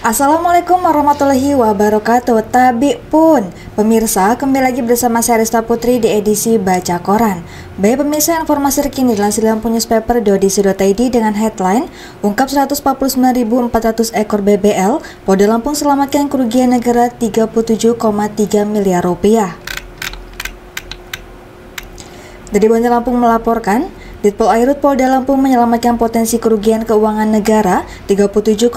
Assalamualaikum warahmatullahi wabarakatuh. Tabi pun pemirsa, kembali lagi bersama saya Rista Putri di edisi Baca Koran. Baik pemirsa, informasi terkini dilansir Lampung Newspaper .id dengan headline ungkap 149.400 ekor BBL, Polda Lampung selamatkan kerugian negara 37,3 miliar rupiah. Dari Bandar Lampung melaporkan, Ditpol Airut Polda Lampung menyelamatkan potensi kerugian keuangan negara 37,3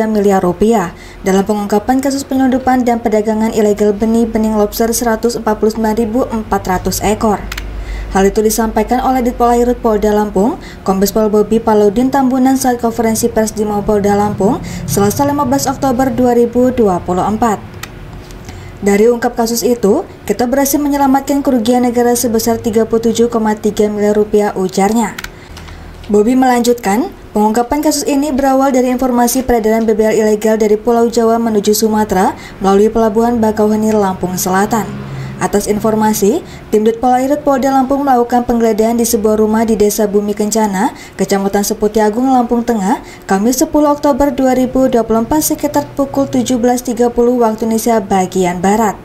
miliar rupiah dalam pengungkapan kasus penyelundupan dan perdagangan ilegal benih lobster 149.400 ekor. Hal itu disampaikan oleh Ditpol Airut Polda Lampung, Kombes Pol Bobi Palaudin Tambunan saat konferensi pers di Mapolda Lampung, Selasa 15 Oktober 2024. Dari ungkap kasus itu, kita berhasil menyelamatkan kerugian negara sebesar 37,3 miliar rupiah, ujarnya. Bobi melanjutkan, pengungkapan kasus ini berawal dari informasi peredaran BBL ilegal dari Pulau Jawa menuju Sumatera melalui pelabuhan Bakauheni, Lampung Selatan. Atas informasi, tim Ditpol Airut Polda Lampung melakukan penggeledahan di sebuah rumah di Desa Bumi Kencana, Kecamatan Seputi Agung, Lampung Tengah, Kamis 10 Oktober 2024 sekitar pukul 17.30 waktu Indonesia bagian Barat.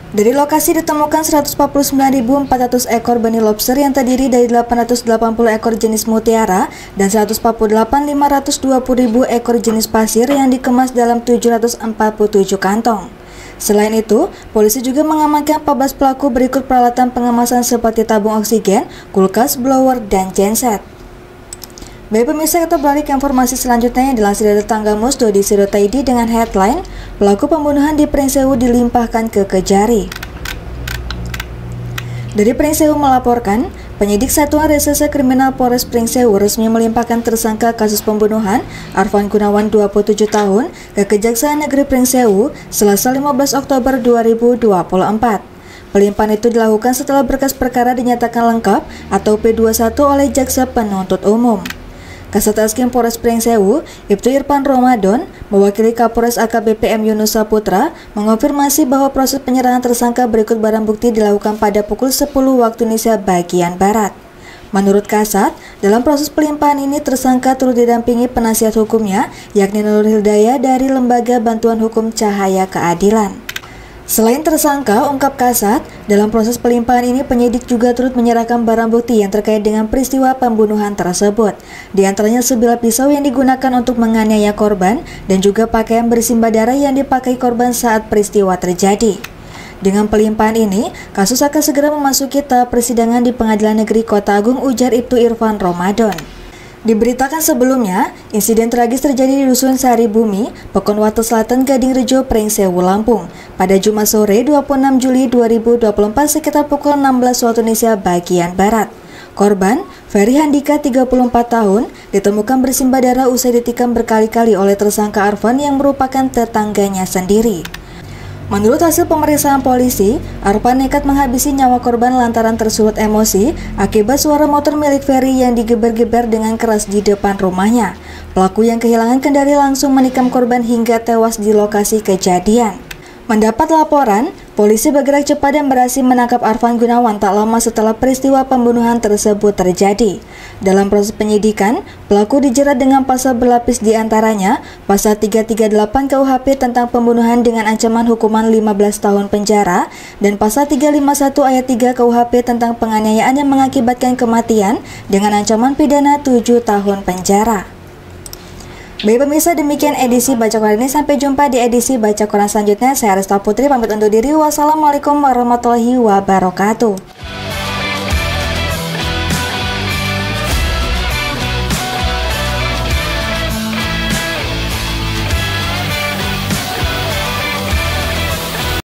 Dari lokasi ditemukan 149.400 ekor benih lobster yang terdiri dari 880 ekor jenis mutiara dan 148.520.000 ekor jenis pasir yang dikemas dalam 747 kantong. Selain itu, polisi juga mengamankan 14 pelaku berikut peralatan pengemasan seperti tabung oksigen, kulkas, blower, dan genset. Baik pemirsa, kita beralih ke informasi selanjutnya yang dilansir dari tanggamus.id dengan headline pelaku pembunuhan di Pringsewu dilimpahkan ke Kejari. Dari Pringsewu melaporkan, penyidik Satuan Reserse Kriminal Polres Pringsewu resmi melimpahkan tersangka kasus pembunuhan Arfan Gunawan 27 tahun ke Kejaksaan Negeri Pringsewu Selasa 15 Oktober 2024. Pelimpahan itu dilakukan setelah berkas perkara dinyatakan lengkap atau P21 oleh Jaksa Penuntut Umum. Kasat Reskrim Polres Pringsewu, Ibtu Irfan Ramadan, mewakili Kapolres AKBP M Yunus Saputra, mengonfirmasi bahwa proses penyerahan tersangka berikut barang bukti dilakukan pada pukul 10 waktu Indonesia bagian Barat. Menurut Kasat, dalam proses pelimpahan ini tersangka turut didampingi penasihat hukumnya, yakni Nur Hidayah dari Lembaga Bantuan Hukum Cahaya Keadilan. Selain tersangka, ungkap Kasat, dalam proses pelimpahan ini penyidik juga turut menyerahkan barang bukti yang terkait dengan peristiwa pembunuhan tersebut. Di antaranya sebilah pisau yang digunakan untuk menganiaya korban dan juga pakaian bersimbah darah yang dipakai korban saat peristiwa terjadi. Dengan pelimpahan ini, kasus akan segera memasuki tahap persidangan di Pengadilan Negeri Kota Agung, ujar Ibtu Irfan Ramadan. Diberitakan sebelumnya, insiden tragis terjadi di Dusun Sari Bumi, Pekonwato Selatan, Gading Rejo, Pringsewu, Lampung, pada Jumat sore 26 Juli 2024 sekitar pukul 16 waktu Indonesia bagian Barat. Korban, Ferry Handika 34 tahun, ditemukan bersimbah darah usai ditikam berkali-kali oleh tersangka Arfan yang merupakan tetangganya sendiri. Menurut hasil pemeriksaan polisi, Arfan nekat menghabisi nyawa korban lantaran tersulut emosi akibat suara motor milik Ferry yang digeber-geber dengan keras di depan rumahnya. Pelaku yang kehilangan kendali langsung menikam korban hingga tewas di lokasi kejadian. Mendapat laporan, polisi bergerak cepat dan berhasil menangkap Arfan Gunawan tak lama setelah peristiwa pembunuhan tersebut terjadi. Dalam proses penyidikan, pelaku dijerat dengan pasal berlapis diantaranya pasal 338 KUHP tentang pembunuhan dengan ancaman hukuman 15 tahun penjara dan pasal 351 ayat 3 KUHP tentang penganiayaan yang mengakibatkan kematian dengan ancaman pidana 7 tahun penjara. Baik pemirsa, demikian edisi Baca Koran ini. Sampai jumpa di edisi Baca Koran selanjutnya. Saya Rista Putri pamit undur diri. Wassalamualaikum warahmatullahi wabarakatuh.